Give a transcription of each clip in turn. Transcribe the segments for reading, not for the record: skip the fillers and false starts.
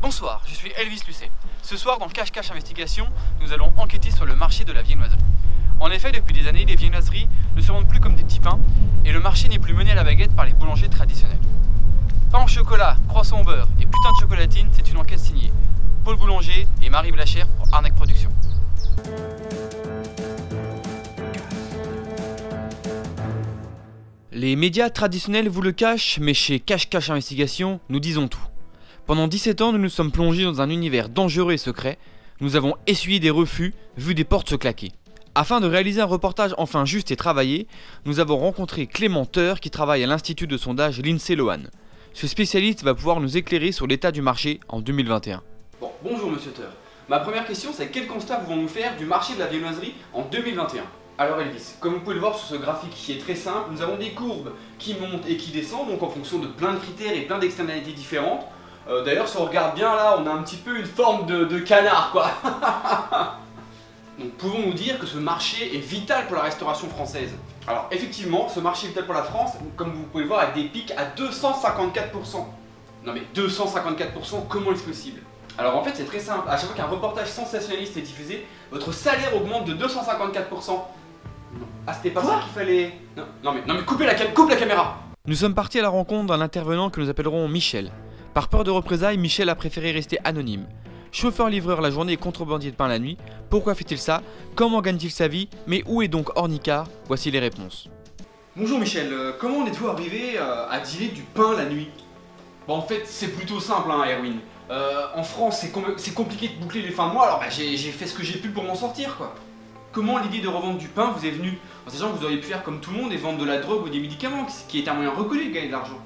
Bonsoir, je suis Elvis Lucet. Ce soir dans Cache-Cache Investigation, nous allons enquêter sur le marché de la viennoiserie. En effet, depuis des années, les viennoiseries ne se vendent plus comme des petits pains et le marché n'est plus mené à la baguette par les boulangers traditionnels. Pain au chocolat, croissant au beurre et putain de chocolatine, c'est une enquête signée Paul Boulanger et Marie Blachère pour Arnaque Productions. Les médias traditionnels vous le cachent, mais chez Cache-Cache Investigation, nous disons tout. Pendant 17 ans, nous nous sommes plongés dans un univers dangereux et secret. Nous avons essuyé des refus, vu des portes se claquer. Afin de réaliser un reportage enfin juste et travaillé, nous avons rencontré Clément Teur qui travaille à l'institut de sondage l'INSEE Loan. Ce spécialiste va pouvoir nous éclairer sur l'état du marché en 2021. Bon, bonjour monsieur Teur. Ma première question, c'est quel constat pouvons-nous faire du marché de la viennoiserie en 2021? Alors Elvis, comme vous pouvez le voir sur ce graphique qui est très simple, nous avons des courbes qui montent et qui descendent, donc en fonction de plein de critères et plein d'externalités différentes. D'ailleurs, si on regarde bien là, on a un petit peu une forme de canard, quoi. Donc pouvons-nous dire que ce marché est vital pour la restauration française? Alors effectivement, ce marché est vital pour la France, comme vous pouvez le voir, avec des pics à 254%. Non mais 254%, comment est-ce possible? Alors en fait c'est très simple, à chaque fois qu'un reportage sensationnaliste est diffusé, votre salaire augmente de 254%. Non. Ah c'était pas ça qu'il fallait... Non mais coupe la caméra. Nous sommes partis à la rencontre d'un intervenant que nous appellerons Michel. Par peur de représailles, Michel a préféré rester anonyme. Chauffeur-livreur la journée et contrebandier de pain la nuit, pourquoi fait-il ça? Comment gagne-t-il sa vie? Mais où est donc Ornicard? Voici les réponses. Bonjour Michel, comment en êtes-vous arrivé à dealer du pain la nuit? Bon en fait c'est plutôt simple hein Erwin. En France c'est compliqué de boucler les fins de mois, alors j'ai fait ce que j'ai pu pour m'en sortir quoi. Comment l'idée de revendre du pain vous est venue? En sachant que vous auriez pu faire comme tout le monde et vendre de la drogue ou des médicaments, qui est un moyen reconnu de gagner de l'argent.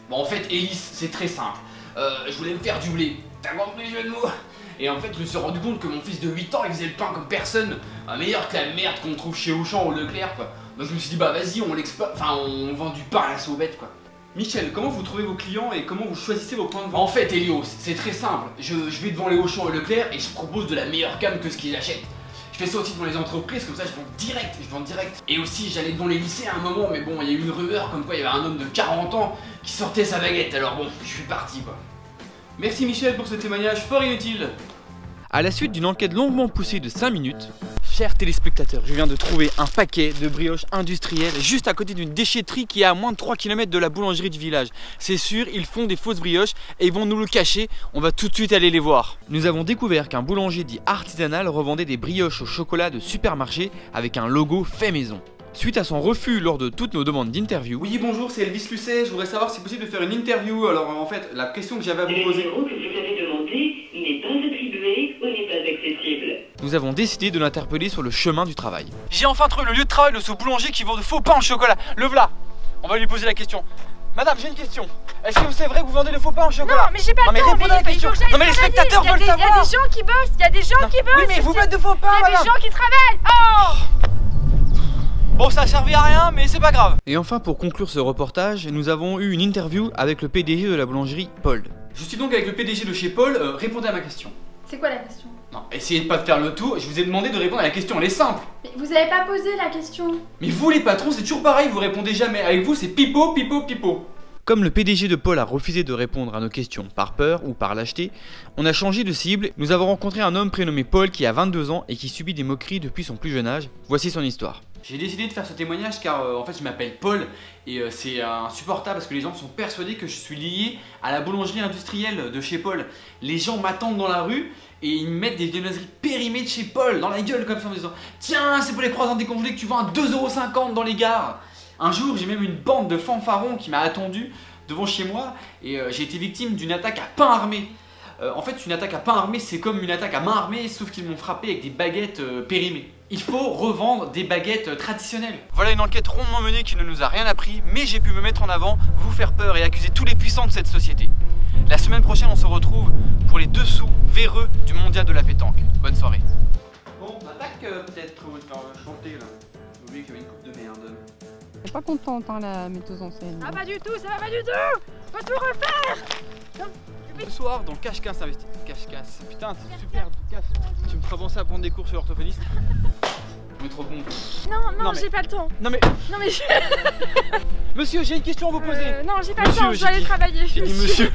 Bon en fait Ellis, c'est très simple. Je voulais me faire du blé. T'as compris le jeu de mots? Et en fait je me suis rendu compte que mon fils de 8 ans il faisait le pain comme personne, meilleur que la merde qu'on trouve chez Auchan ou Leclerc quoi. Donc je me suis dit bah vas-y on vend du pain à la sauvette quoi. Michel, comment vous trouvez vos clients et comment vous choisissez vos points de vente? En fait Elio, c'est très simple, je vais devant les Auchan et Leclerc et je propose de la meilleure gamme que ce qu'ils achètent. Je fais ça aussi devant les entreprises, comme ça je vends direct. Et aussi j'allais devant les lycées à un moment, mais bon il y a eu une rumeur comme quoi il y avait un homme de 40 ans qui sortait sa baguette, alors bon, je suis parti quoi. Merci Michel pour ce témoignage fort inutile. À la suite d'une enquête longuement poussée de 5 minutes, chers téléspectateurs, je viens de trouver un paquet de brioches industrielles juste à côté d'une déchetterie qui est à moins de 3 km de la boulangerie du village. C'est sûr, ils font des fausses brioches et ils vont nous le cacher, on va tout de suite aller les voir. Nous avons découvert qu'un boulanger dit artisanal revendait des brioches au chocolat de supermarché avec un logo fait maison. Suite à son refus lors de toutes nos demandes d'interview... Oui bonjour, c'est Elvis Lucet, je voudrais savoir si c'est possible de faire une interview. Alors en fait, la question que j'avais à vous poser... Le numéro que vous avez demandé n'est pas attribué ou n'est pas accessible. Nous avons décidé de l'interpeller sur le chemin du travail. J'ai enfin trouvé le lieu de travail de ce boulanger qui vend de faux pains au chocolat. Le voilà. On va lui poser la question. Madame, j'ai une question. Est-ce que c'est vrai que vous vendez de faux pains au chocolat? Non, mais j'ai pas le temps. Répondez à la question. Non, mais les spectateurs veulent savoir. Il y a des gens qui bossent, il y a des gens qui bossent. Oui, mais vous faites de faux pains, il y a des gens qui travaillent. Oh! Bon, ça a servi à rien, mais c'est pas grave. Et enfin, pour conclure ce reportage, nous avons eu une interview avec le PDG de la boulangerie Paul. Je suis donc avec le PDG de chez Paul, répondez à ma question. C'est quoi la question? Non, essayez de pas faire le tour, je vous ai demandé de répondre à la question, elle est simple. Mais vous avez pas posé la question. Mais vous les patrons, c'est toujours pareil, vous répondez jamais. Avec vous, c'est pipeau, pipeau, pipeau. Comme le PDG de Paul a refusé de répondre à nos questions par peur ou par lâcheté, on a changé de cible. Nous avons rencontré un homme prénommé Paul qui a 22 ans et qui subit des moqueries depuis son plus jeune âge. Voici son histoire. J'ai décidé de faire ce témoignage car en fait je m'appelle Paul et c'est insupportable parce que les gens sont persuadés que je suis lié à la boulangerie industrielle de chez Paul. Les gens m'attendent dans la rue et ils me mettent des viennoiseries périmées de chez Paul dans la gueule comme ça en disant tiens c'est pour les croissants décongelés que tu vends à 2,50 € dans les gares. Un jour j'ai même une bande de fanfarons qui m'a attendu devant chez moi et j'ai été victime d'une attaque à pain armé. En fait une attaque à pain armé c'est comme une attaque à main armée sauf qu'ils m'ont frappé avec des baguettes périmées. Il faut revendre des baguettes traditionnelles. Voilà une enquête rondement menée qui ne nous a rien appris, mais j'ai pu me mettre en avant, vous faire peur et accuser tous les puissants de cette société. La semaine prochaine on se retrouve pour les dessous véreux du mondial de la pétanque. Bonne soirée. Bon, on attaque peut-être, on va te faire chanter là. J'ai oublié qu'il y avait une coupe de merde. Je suis pas contente hein, la metteuse en scène. Ah pas du tout, ça va pas du tout. Faut tout refaire. Ce soir dans Cache-Cache Investigation. Cache-Cache, putain c'est super. Tu me feras penser à prendre des cours chez l'orthophoniste. On est trop con. Non, j'ai pas le temps. Non mais Monsieur, j'ai une question à vous poser. Non, j'ai pas le temps, je dois aller travailler. J'ai dit monsieur.